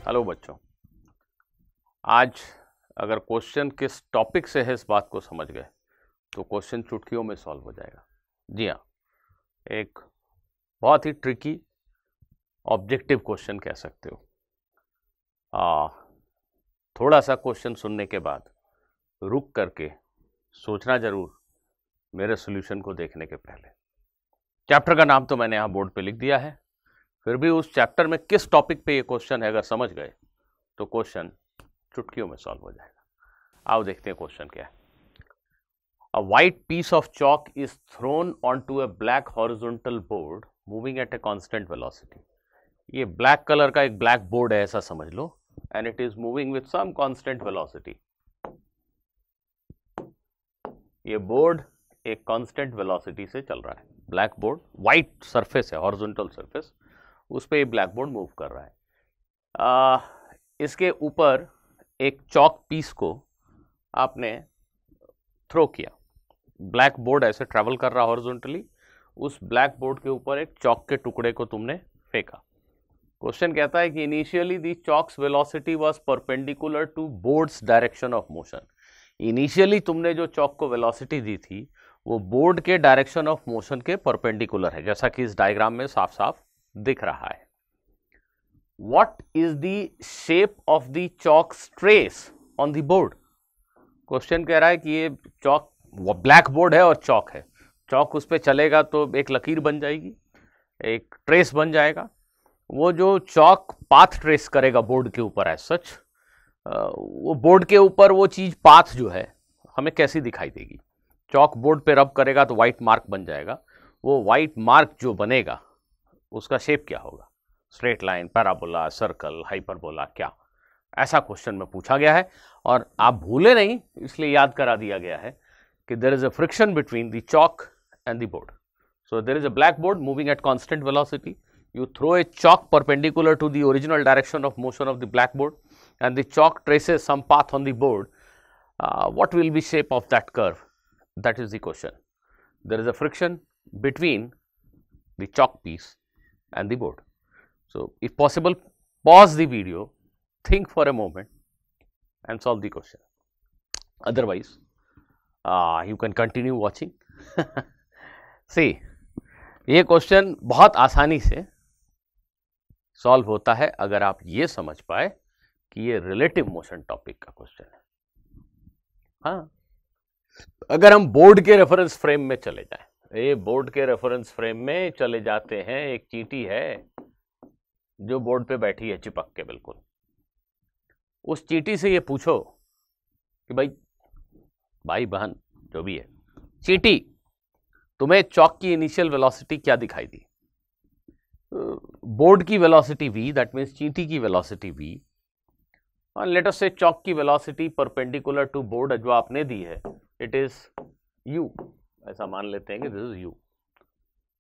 Hello बच्चों, आज अगर क्वेश्चन किस टॉपिक से है इस बात को समझ गए तो क्वेश्चन चुटकियों में सॉल्व हो जाएगा। जी हाँ, एक बहुत ही ट्रिकी ऑब्जेक्टिव क्वेश्चन कह सकते हो। थोड़ा सा क्वेश्चन सुनने के बाद रुक करके सोचना जरूर मेरे सॉल्यूशन को देखने के पहले। चैप्टर का नाम तो मैंने यहाँ बोर्ड पे लिख दिया है, फिर भी उस चैप्टर में किस टॉपिक पे ये क्वेश्चन है अगर समझ गए तो क्वेश्चन चुटकियों में सॉल्व हो जाएगा। आओ देखते हैं क्वेश्चन क्या है। A white piece of chalk is thrown onto a black horizontal board moving at a constant velocity. ये ब्लैक कलर का एक ब्लैक बोर्ड है ऐसा समझ लो, and it is moving with some constant velocity. ये बोर्ड एक कांस्टेंट वेलोसिटी से चल रहा है। ब्लैक बोर्ड, व्हाइट सरफेस है, हॉरिजॉन्टल सरफेस, उस पर ये ब्लैक बोर्ड मूव कर रहा है। इसके ऊपर एक चॉक पीस को आपने थ्रो किया। ब्लैक बोर्ड ऐसे ट्रैवल कर रहा हॉरिजॉन्टली, उस ब्लैक बोर्ड के ऊपर एक चॉक के टुकड़े को तुमने फेंका। क्वेश्चन कहता है कि initially the chalk's velocity was perpendicular to board's direction of motion. Initially तुमने जो चॉक को वेलोसिटी दी थी वो बोर्ड के डायरेक्शन ऑफ मोशन के परपेंडिकुलर है, जैसा कि इस डायग्राम में साफ साफ दिख रहा है। What is the shape of the chalks trace on the board. Question कह रहा है कि ये चॉक, ब्लैक बोर्ड है और चॉक है, चॉक उस पर चलेगा तो एक लकीर बन जाएगी, एक ट्रेस बन जाएगा। वो जो चॉक पाथ ट्रेस करेगा बोर्ड के ऊपर है सच, वो बोर्ड के ऊपर वो चीज पाथ जो है हमें कैसी दिखाई देगी। चॉक बोर्ड पे रब करेगा तो व्हाइट मार्क बन जाएगा। वो व्हाइट मार्क जो बनेगा उसका शेप क्या होगा? Straight line, parabola, circle, hyperbola, क्या? ऐसा क्वेश्चन में पूछा गया है। और आप भूले नहीं इसलिए याद करा दिया गया है कि there is a friction between the chalk and the board. So there is a black board moving at constant velocity. You throw a chalk perpendicular to the original direction of motion of the blackboard, and the chalk traces some path on the board. What will be shape of that curve? That is the question. There is a friction between the chalk piece and the board. So if possible, pause the video, think for a moment, and solve the question. Otherwise, you can continue watching. See, ये question बहुत आसानी से solve होता है अगर आप ये समझ पाए कि ये रिलेटिव मोशन टॉपिक का क्वेश्चन है। हाँ, अगर हम बोर्ड के रेफरेंस फ्रेम में चले जाएं, ये बोर्ड के रेफरेंस फ्रेम में चले जाते हैं, एक चींटी है जो बोर्ड पे बैठी है चिपक के बिल्कुल। उस चींटी से ये पूछो कि भाई बहन जो भी है, चींटी तुम्हें चॉक की इनिशियल वेलोसिटी क्या दिखाई दी? बोर्ड की वेलोसिटी v, दैट मींस चींटी की वेलोसिटी v, और लेट अस से चॉक की वेलोसिटी परपेंडिकुलर टू बोर्ड जो आपने दी है इट इज u, ऐसा मान लेते हैं कि दिस इज u।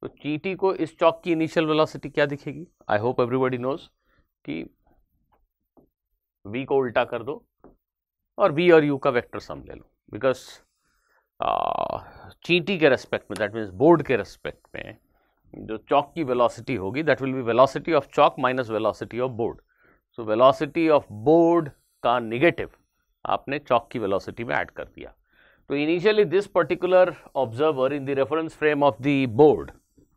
तो चींटी को इस चॉक की इनिशियल वेलोसिटी क्या दिखेगी? आई होप एवरीबॉडी नोज कि v को उल्टा कर दो और v और u का वेक्टर सम ले लो, बिकॉज चींटी के रेस्पेक्ट में, दैट मीन्स बोर्ड के रेस्पेक्ट में जो चॉक की वेलोसिटी होगी that will be velocity of chalk minus velocity of board. So velocity of board का निगेटिव आपने चॉक की वेलोसिटी में ऐड कर दिया। तो initially this particular observer in the reference frame of the board,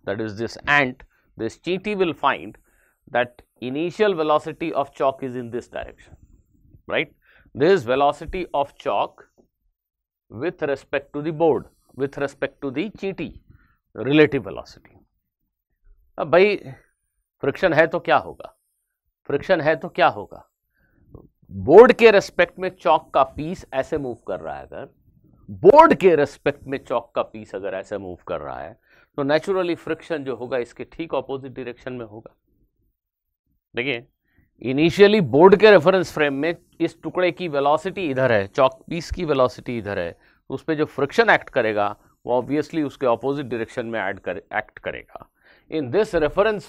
that is this ant, this चींटी will find that initial velocity of chalk is in this direction, right? This velocity of chalk with respect to the board, with respect to the चींटी, relative velocity. अब भाई friction है तो क्या होगा? Friction है तो क्या होगा? बोर्ड के रेस्पेक्ट में चॉक का पीस ऐसे मूव कर रहा है, अगर बोर्ड के रेस्पेक्ट में चॉक का पीस अगर ऐसे मूव कर रहा है तो नेचुरली फ्रिक्शन जो होगा इसके ठीक ऑपोजिट डायरेक्शन में होगा। देखिए, इनिशियली बोर्ड के रेफरेंस फ्रेम में इस टुकड़े की वेलोसिटी इधर है, चॉक पीस की वेलोसिटी इधर है, उस पर जो फ्रिक्शन एक्ट करेगा वो ऑब्वियसली उसके ऑपोजिट डायरेक्शन में एक्ट करेगा। In this reference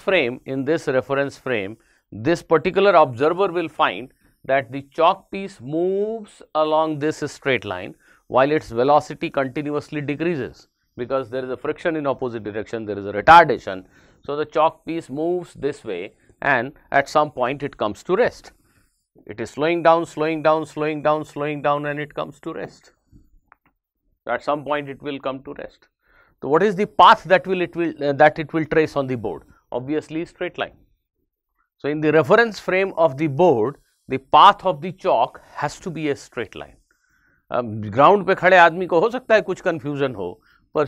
frame this particular observer will find that the chalk piece moves along this straight line while its velocity continuously decreases because there is a friction in opposite direction, there is a retardation. So the chalk piece moves this way and at some point it comes to rest. It is slowing down, slowing down, slowing down, slowing down, and it comes to rest. At some point it will come to rest. So what is the path that it will trace on the board? Obviously straight line. So in the reference frame of the board, the path of the chalk has to be a straight line. Ground पे खड़े आदमी को हो सकता है कुछ confusion हो, पर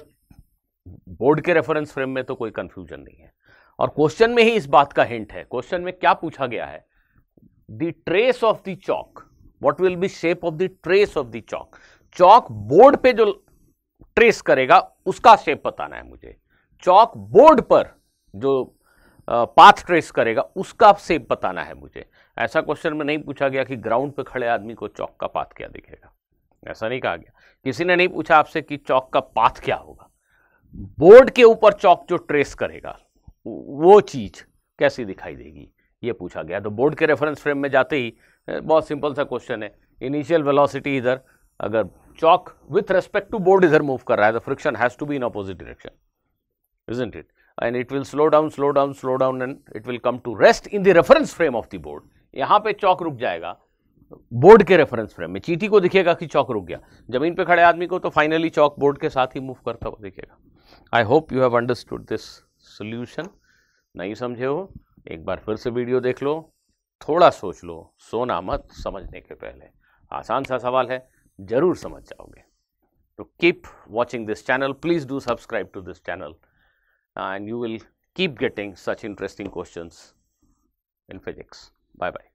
बोर्ड के रेफरेंस फ्रेम में तो कोई कंफ्यूजन नहीं है. और क्वेश्चन में ही इस बात का हिंट है. क्वेश्चन में क्या पूछा गया है? The trace of the chalk, what will be shape of the trace of the chalk. Chalk board पे जो ट्रेस करेगा उसका शेप बताना है मुझे. चॉक बोर्ड पर जो पाथ ट्रेस करेगा उसका शेप बताना है मुझे. ऐसा क्वेश्चन में नहीं पूछा गया कि ग्राउंड पे खड़े आदमी को चॉक का पाथ क्या दिखेगा. ऐसा नहीं कहा गया. किसी ने नहीं पूछा आपसे कि चॉक का पाथ क्या होगा. बोर्ड के ऊपर चॉक जो ट्रेस करेगा वो चीज कैसी दिखाई देगी, ये पूछा गया. तो बोर्ड के रेफरेंस फ्रेम में जाते ही बहुत सिंपल सा क्वेश्चन है. इनिशियल वेलोसिटी इधर, अगर chalk with respect to board इधर मूव कर रहा है तो friction has to be in opposite direction, isn't it? And it will slow down, slow down, slow down, and it will come to rest in the reference frame of the board. यहां पे chalk रुक जाएगा board के reference frame में. चींटी को दिखेगा कि चॉक रुक गया. जमीन पे खड़े आदमी को तो फाइनली चॉक बोर्ड के साथ ही मूव करता हुआ दिखेगा. I hope you have understood this solution. नहीं समझे हो, एक बार फिर से वीडियो देख लो, थोड़ा सोच लो, सोना मत समझने के पहले. आसान सा सवाल है, जरूर समझ जाओगे. तो keep watching this channel, please do subscribe to this channel and you will keep getting such interesting questions in physics. Bye bye.